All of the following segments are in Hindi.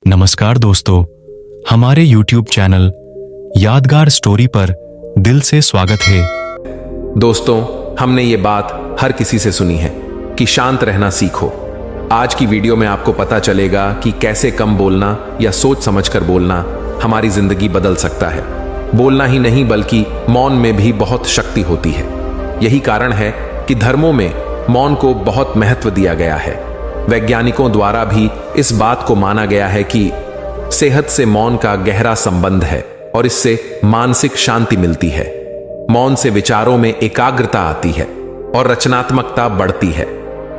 नमस्कार दोस्तों, हमारे YouTube चैनल यादगार स्टोरी पर दिल से स्वागत है। दोस्तों, हमने ये बात हर किसी से सुनी है कि शांत रहना सीखो। आज की वीडियो में आपको पता चलेगा कि कैसे कम बोलना या सोच समझकर बोलना हमारी जिंदगी बदल सकता है। बोलना ही नहीं बल्कि मौन में भी बहुत शक्ति होती है। यही कारण है कि धर्मों में मौन को बहुत महत्व दिया गया है। वैज्ञानिकों द्वारा भी इस बात को माना गया है कि सेहत से मौन का गहरा संबंध है और इससे मानसिक शांति मिलती है। मौन से विचारों में एकाग्रता आती है और रचनात्मकता बढ़ती है।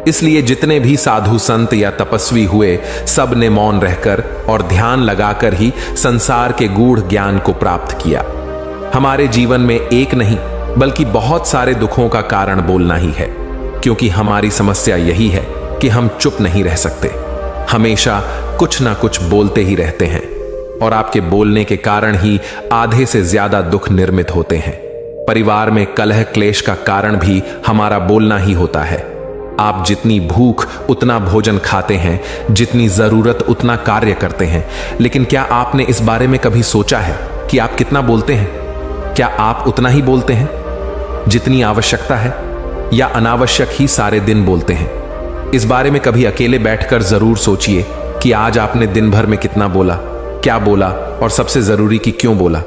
इसलिए जितने भी साधु संत या तपस्वी हुए, सब ने मौन रहकर और ध्यान लगाकर ही संसार के गूढ़ ज्ञान को प्राप्त किया। हमारे जीवन में एक नहीं बल्कि बहुत सारे दुखों का कारण बोलना ही है, क्योंकि हमारी समस्या यही है कि हम चुप नहीं रह सकते। हमेशा कुछ ना कुछ बोलते ही रहते हैं और आपके बोलने के कारण ही आधे से ज्यादा दुख निर्मित होते हैं। परिवार में कलह क्लेश का कारण भी हमारा बोलना ही होता है। आप जितनी भूख उतना भोजन खाते हैं, जितनी जरूरत उतना कार्य करते हैं, लेकिन क्या आपने इस बारे में कभी सोचा है कि आप कितना बोलते हैं? क्या आप उतना ही बोलते हैं जितनी आवश्यकता है, या अनावश्यक ही सारे दिन बोलते हैं? इस बारे में कभी अकेले बैठकर जरूर सोचिए कि आज आपने दिन भर में कितना बोला, क्या बोला और सबसे जरूरी कि क्यों बोला।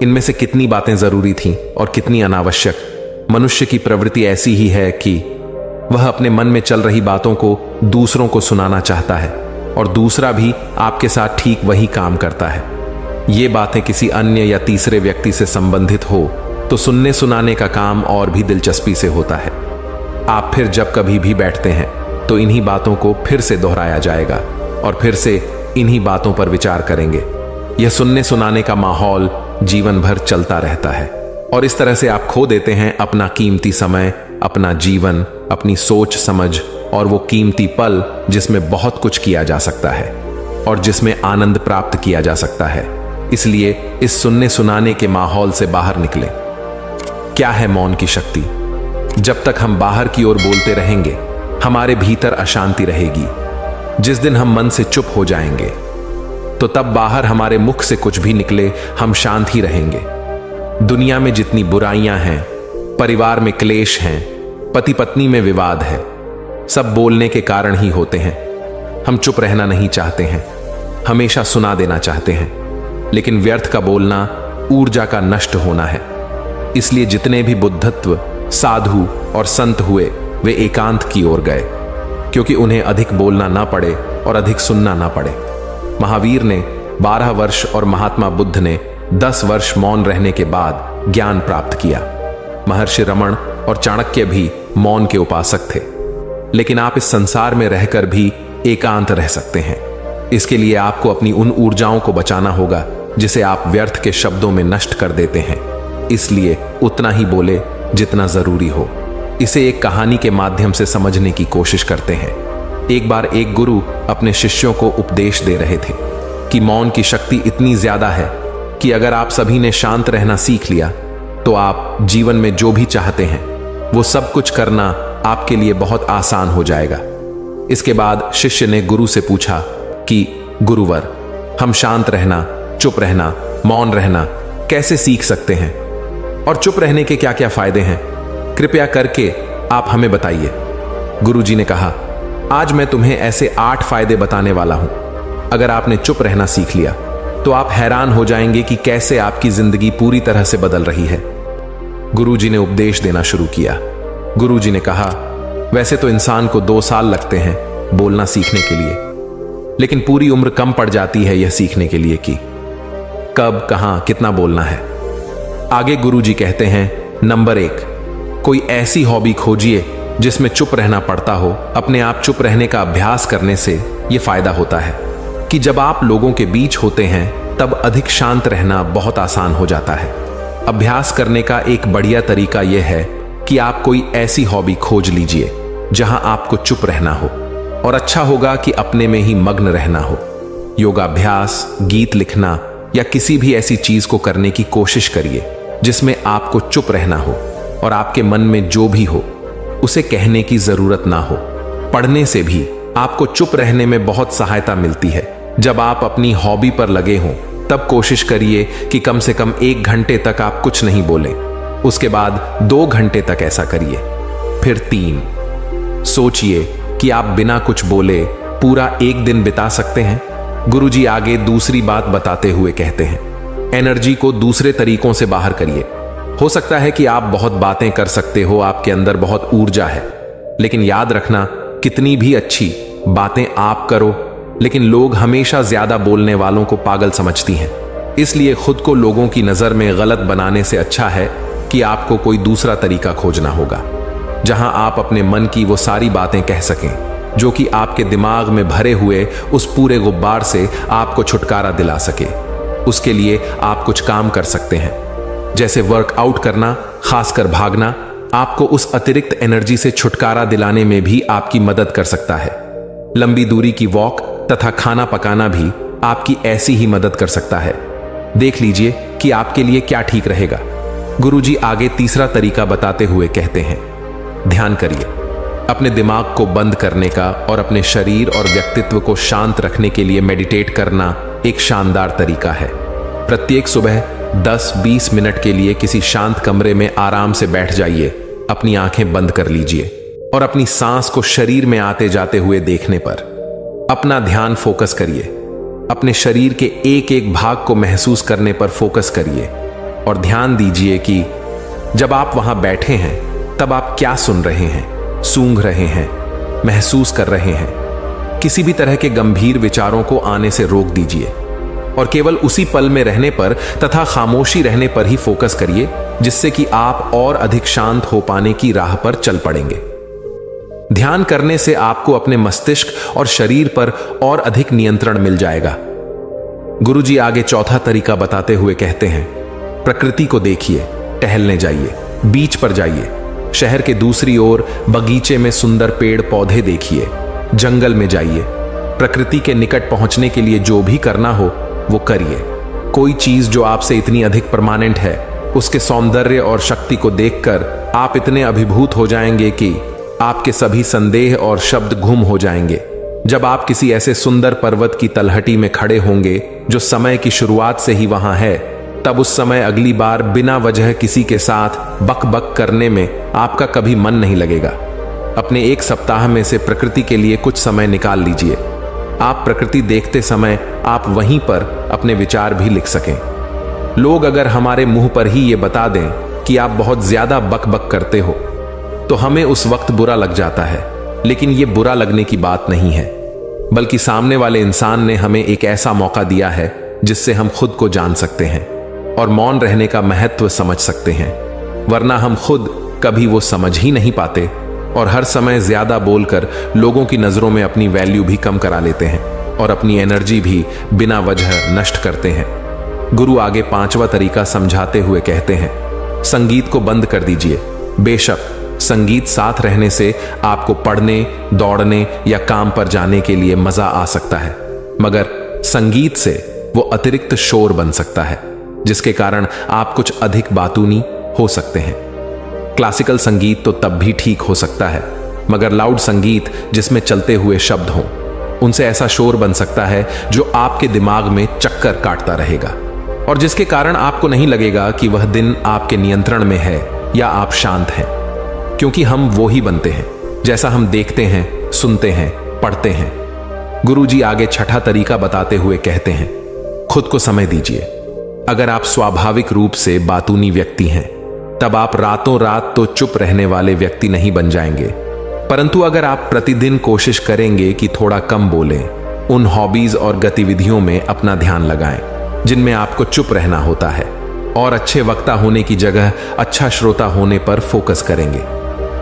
इनमें से कितनी बातें जरूरी थीं और कितनी अनावश्यक। मनुष्य की प्रवृत्ति ऐसी ही है कि वह अपने मन में चल रही बातों को दूसरों को सुनाना चाहता है और दूसरा भी आपके साथ ठीक वही काम करता है। ये बातें किसी अन्य या तीसरे व्यक्ति से संबंधित हो तो सुनने सुनाने का काम और भी दिलचस्पी से होता है। आप फिर जब कभी भी बैठते हैं तो इन्हीं बातों को फिर से दोहराया जाएगा और फिर से इन्हीं बातों पर विचार करेंगे। यह सुनने सुनाने का माहौल जीवन भर चलता रहता है और इस तरह से आप खो देते हैं अपना कीमती समय, अपना जीवन, अपनी सोच समझ और वो कीमती पल जिसमें बहुत कुछ किया जा सकता है और जिसमें आनंद प्राप्त किया जा सकता है। इसलिए इस सुनने सुनाने के माहौल से बाहर निकलें। क्या है मौन की शक्ति? जब तक हम बाहर की ओर बोलते रहेंगे, हमारे भीतर अशांति रहेगी। जिस दिन हम मन से चुप हो जाएंगे तो तब बाहर हमारे मुख से कुछ भी निकले, हम शांत ही रहेंगे। दुनिया में जितनी बुराइयां हैं, परिवार में क्लेश हैं, पति पत्नी में विवाद है, सब बोलने के कारण ही होते हैं। हम चुप रहना नहीं चाहते हैं, हमेशा सुना देना चाहते हैं, लेकिन व्यर्थ का बोलना ऊर्जा का नष्ट होना है। इसलिए जितने भी बुद्धत्व, साधु और संत हुए, वे एकांत की ओर गए, क्योंकि उन्हें अधिक बोलना ना पड़े और अधिक सुनना ना पड़े। महावीर ने 12 वर्ष और महात्मा बुद्ध ने 10 वर्ष मौन रहने के बाद ज्ञान प्राप्त किया। महर्षि रमण और चाणक्य भी मौन के उपासक थे। लेकिन आप इस संसार में रहकर भी एकांत रह सकते हैं। इसके लिए आपको अपनी उन ऊर्जाओं को बचाना होगा जिसे आप व्यर्थ के शब्दों में नष्ट कर देते हैं। इसलिए उतना ही बोले जितना जरूरी हो। इसे एक कहानी के माध्यम से समझने की कोशिश करते हैं। एक बार एक गुरु अपने शिष्यों को उपदेश दे रहे थे कि मौन की शक्ति इतनी ज्यादा है कि अगर आप सभी ने शांत रहना सीख लिया तो आप जीवन में जो भी चाहते हैं वो सब कुछ करना आपके लिए बहुत आसान हो जाएगा। इसके बाद शिष्य ने गुरु से पूछा कि गुरुवर, हम शांत रहना, चुप रहना, मौन रहना कैसे सीख सकते हैं और चुप रहने के क्या क्या फायदे हैं? कृपया करके आप हमें बताइए। गुरुजी ने कहा, आज मैं तुम्हें ऐसे 8 फायदे बताने वाला हूं। अगर आपने चुप रहना सीख लिया तो आप हैरान हो जाएंगे कि कैसे आपकी जिंदगी पूरी तरह से बदल रही है। गुरुजी ने उपदेश देना शुरू किया। गुरुजी ने कहा, वैसे तो इंसान को 2 साल लगते हैं बोलना सीखने के लिए, लेकिन पूरी उम्र कम पड़ जाती है यह सीखने के लिए कि कब, कहां, कितना बोलना है। आगे गुरुजी कहते हैं, नंबर 1, कोई ऐसी हॉबी खोजिए जिसमें चुप रहना पड़ता हो। अपने आप चुप रहने का अभ्यास करने से यह फायदा होता है कि जब आप लोगों के बीच होते हैं तब अधिक शांत रहना बहुत आसान हो जाता है। अभ्यास करने का एक बढ़िया तरीका यह है कि आप कोई ऐसी हॉबी खोज लीजिए जहां आपको चुप रहना हो, और अच्छा होगा कि अपने में ही मग्न रहना हो। योगाभ्यास, गीत लिखना या किसी भी ऐसी चीज को करने की कोशिश करिए जिसमें आपको चुप रहना हो और आपके मन में जो भी हो उसे कहने की जरूरत ना हो। पढ़ने से भी आपको चुप रहने में बहुत सहायता मिलती है। जब आप अपनी हॉबी पर लगे हों तब कोशिश करिए कि कम से कम 1 घंटे तक आप कुछ नहीं बोलें। उसके बाद 2 घंटे तक ऐसा करिए। फिर 3। सोचिए कि आप बिना कुछ बोले पूरा 1 दिन बिता सकते हैं। गुरुजी आगे दूसरी बात बताते हुए कहते हैं, एनर्जी को दूसरे तरीकों से बाहर करिए। हो सकता है कि आप बहुत बातें कर सकते हो, आपके अंदर बहुत ऊर्जा है, लेकिन याद रखना, कितनी भी अच्छी बातें आप करो, लेकिन लोग हमेशा ज्यादा बोलने वालों को पागल समझती हैं। इसलिए खुद को लोगों की नजर में गलत बनाने से अच्छा है कि आपको कोई दूसरा तरीका खोजना होगा, जहां आप अपने मन की वो सारी बातें कह सकें जो कि आपके दिमाग में भरे हुए उस पूरे गुब्बार से आपको छुटकारा दिला सके। उसके लिए आप कुछ काम कर सकते हैं, जैसे वर्कआउट करना, खासकर भागना आपको उस अतिरिक्त एनर्जी से छुटकारा दिलाने में भी आपकी मदद कर सकता है। लंबी दूरी की वॉक तथा खाना पकाना भी आपकी ऐसी ही मदद कर सकता है। देख लीजिए कि आपके लिए क्या ठीक रहेगा। गुरुजी आगे तीसरा तरीका बताते हुए कहते हैं, ध्यान करिए। अपने दिमाग को बंद करने का और अपने शरीर और व्यक्तित्व को शांत रखने के लिए मेडिटेट करना एक शानदार तरीका है। प्रत्येक सुबह 10-20 मिनट के लिए किसी शांत कमरे में आराम से बैठ जाइए, अपनी आंखें बंद कर लीजिए और अपनी सांस को शरीर में आते जाते हुए देखने पर अपना ध्यान फोकस करिए। अपने शरीर के एक एक भाग को महसूस करने पर फोकस करिए और ध्यान दीजिए कि जब आप वहां बैठे हैं तब आप क्या सुन रहे हैं, सूंघ रहे हैं, महसूस कर रहे हैं। किसी भी तरह के गंभीर विचारों को आने से रोक दीजिए और केवल उसी पल में रहने पर तथा खामोशी रहने पर ही फोकस करिए, जिससे कि आप और अधिक शांत हो पाने की राह पर चल पड़ेंगे। ध्यान करने से आपको अपने मस्तिष्क और शरीर पर और अधिक नियंत्रण मिल जाएगा। गुरुजी आगे चौथा तरीका बताते हुए कहते हैं, प्रकृति को देखिए, टहलने जाइए, बीच पर जाइए, शहर के दूसरी ओर बगीचे में सुंदर पेड़ पौधे देखिए, जंगल में जाइए। प्रकृति के निकट पहुंचने के लिए जो भी करना हो वो करिए। कोई चीज जो आपसे इतनी अधिक परमानेंट है, उसके सौंदर्य और शक्ति को देखकर आप इतने अभिभूत हो जाएंगे कि आपके सभी संदेह और शब्द गुम हो जाएंगे। जब आप किसी ऐसे सुंदर पर्वत की तलहटी में खड़े होंगे जो समय की शुरुआत से ही वहां है, तब उस समय अगली बार बिना वजह किसी के साथ बक बक करने में आपका कभी मन नहीं लगेगा। अपने 1 सप्ताह में से प्रकृति के लिए कुछ समय निकाल लीजिए। आप प्रकृति देखते समय आप वहीं पर अपने विचार भी लिख सकें। लोग अगर हमारे मुंह पर ही ये बता दें कि आप बहुत ज्यादा बक बक करते हो, तो हमें उस वक्त बुरा लग जाता है, लेकिन ये बुरा लगने की बात नहीं है, बल्कि सामने वाले इंसान ने हमें एक ऐसा मौका दिया है जिससे हम खुद को जान सकते हैं और मौन रहने का महत्व समझ सकते हैं। वरना हम खुद कभी वो समझ ही नहीं पाते और हर समय ज्यादा बोलकर लोगों की नजरों में अपनी वैल्यू भी कम करा लेते हैं और अपनी एनर्जी भी बिना वजह नष्ट करते हैं। गुरु आगे 5वां तरीका समझाते हुए कहते हैं, संगीत को बंद कर दीजिए। बेशक संगीत साथ रहने से आपको पढ़ने, दौड़ने या काम पर जाने के लिए मजा आ सकता है, मगर संगीत से वो अतिरिक्त शोर बन सकता है, जिसके कारण आप कुछ अधिक बातूनी हो सकते हैं। क्लासिकल संगीत तो तब भी ठीक हो सकता है, मगर लाउड संगीत जिसमें चलते हुए शब्द हों, उनसे ऐसा शोर बन सकता है जो आपके दिमाग में चक्कर काटता रहेगा और जिसके कारण आपको नहीं लगेगा कि वह दिन आपके नियंत्रण में है या आप शांत हैं, क्योंकि हम वो ही बनते हैं जैसा हम देखते हैं, सुनते हैं, पढ़ते हैं। गुरुजी आगे 6ठा तरीका बताते हुए कहते हैं, खुद को समय दीजिए। अगर आप स्वाभाविक रूप से बातूनी व्यक्ति हैं, तब आप रातों रात तो चुप रहने वाले व्यक्ति नहीं बन जाएंगे, परंतु अगर आप प्रतिदिन कोशिश करेंगे कि थोड़ा कम बोलें, उन हॉबीज और गतिविधियों में अपना ध्यान लगाएं जिनमें आपको चुप रहना होता है और अच्छे वक्ता होने की जगह अच्छा श्रोता होने पर फोकस करेंगे,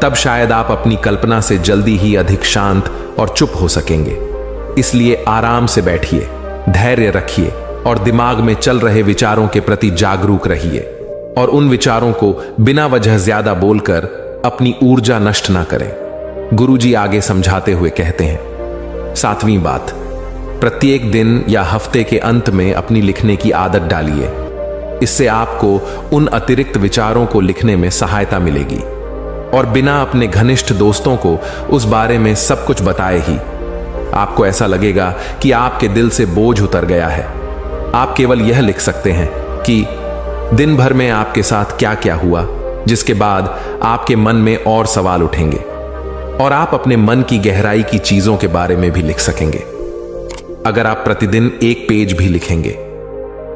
तब शायद आप अपनी कल्पना से जल्दी ही अधिक शांत और चुप हो सकेंगे। इसलिए आराम से बैठिए, धैर्य रखिए और दिमाग में चल रहे विचारों के प्रति जागरूक रहिए और उन विचारों को बिना वजह ज्यादा बोलकर अपनी ऊर्जा नष्ट ना करें। गुरुजी आगे समझाते हुए कहते हैं, 7वीं बात, प्रत्येक दिन या हफ्ते के अंत में अपनी लिखने की आदत डालिए। इससे आपको उन अतिरिक्त विचारों को लिखने में सहायता मिलेगी और बिना अपने घनिष्ठ दोस्तों को उस बारे में सब कुछ बताए ही आपको ऐसा लगेगा कि आपके दिल से बोझ उतर गया है। आप केवल यह लिख सकते हैं कि दिन भर में आपके साथ क्या क्या हुआ, जिसके बाद आपके मन में और सवाल उठेंगे और आप अपने मन की गहराई की चीजों के बारे में भी लिख सकेंगे। अगर आप प्रतिदिन एक पेज भी लिखेंगे,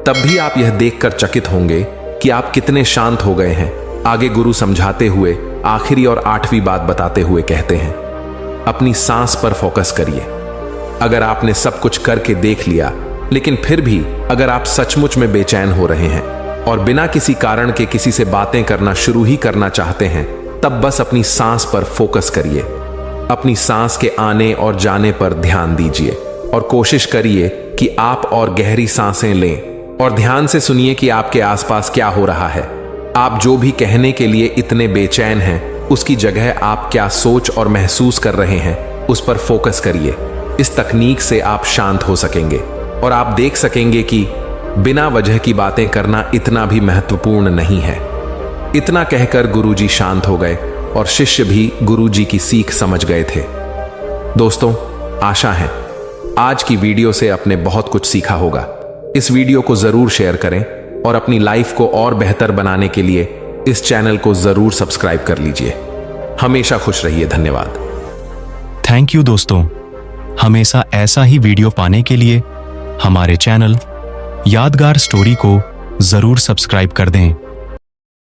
तब भी आप यह देखकर चकित होंगे कि आप कितने शांत हो गए हैं। आगे गुरु समझाते हुए आखिरी और 8वीं बात बताते हुए कहते हैं, अपनी सांस पर फोकस करिए। अगर आपने सब कुछ करके देख लिया, लेकिन फिर भी अगर आप सचमुच में बेचैन हो रहे हैं और बिना किसी कारण के किसी से बातें करना शुरू ही करना चाहते हैं, तब बस अपनी सांस पर फोकस करिए। अपनी सांस के आने और जाने पर ध्यान दीजिए और कोशिश करिए कि आप और गहरी सांसें लें और ध्यान से सुनिए कि आपके आसपास क्या हो रहा है। आप जो भी कहने के लिए इतने बेचैन हैं, उसकी जगह आप क्या सोच और महसूस कर रहे हैं, उस पर फोकस करिए। इस तकनीक से आप शांत हो सकेंगे और आप देख सकेंगे कि बिना वजह की बातें करना इतना भी महत्वपूर्ण नहीं है। इतना कहकर गुरुजी शांत हो गए और शिष्य भी गुरुजी की सीख समझ गए थे। दोस्तों, आशा है आज की वीडियो से आपने बहुत कुछ सीखा होगा। इस वीडियो को जरूर शेयर करें और अपनी लाइफ को और बेहतर बनाने के लिए इस चैनल को जरूर सब्सक्राइब कर लीजिए। हमेशा खुश रहिए। धन्यवाद। थैंक यू दोस्तों। हमेशा ऐसा ही वीडियो पाने के लिए हमारे चैनल यादगार स्टोरी को जरूर सब्सक्राइब कर दें।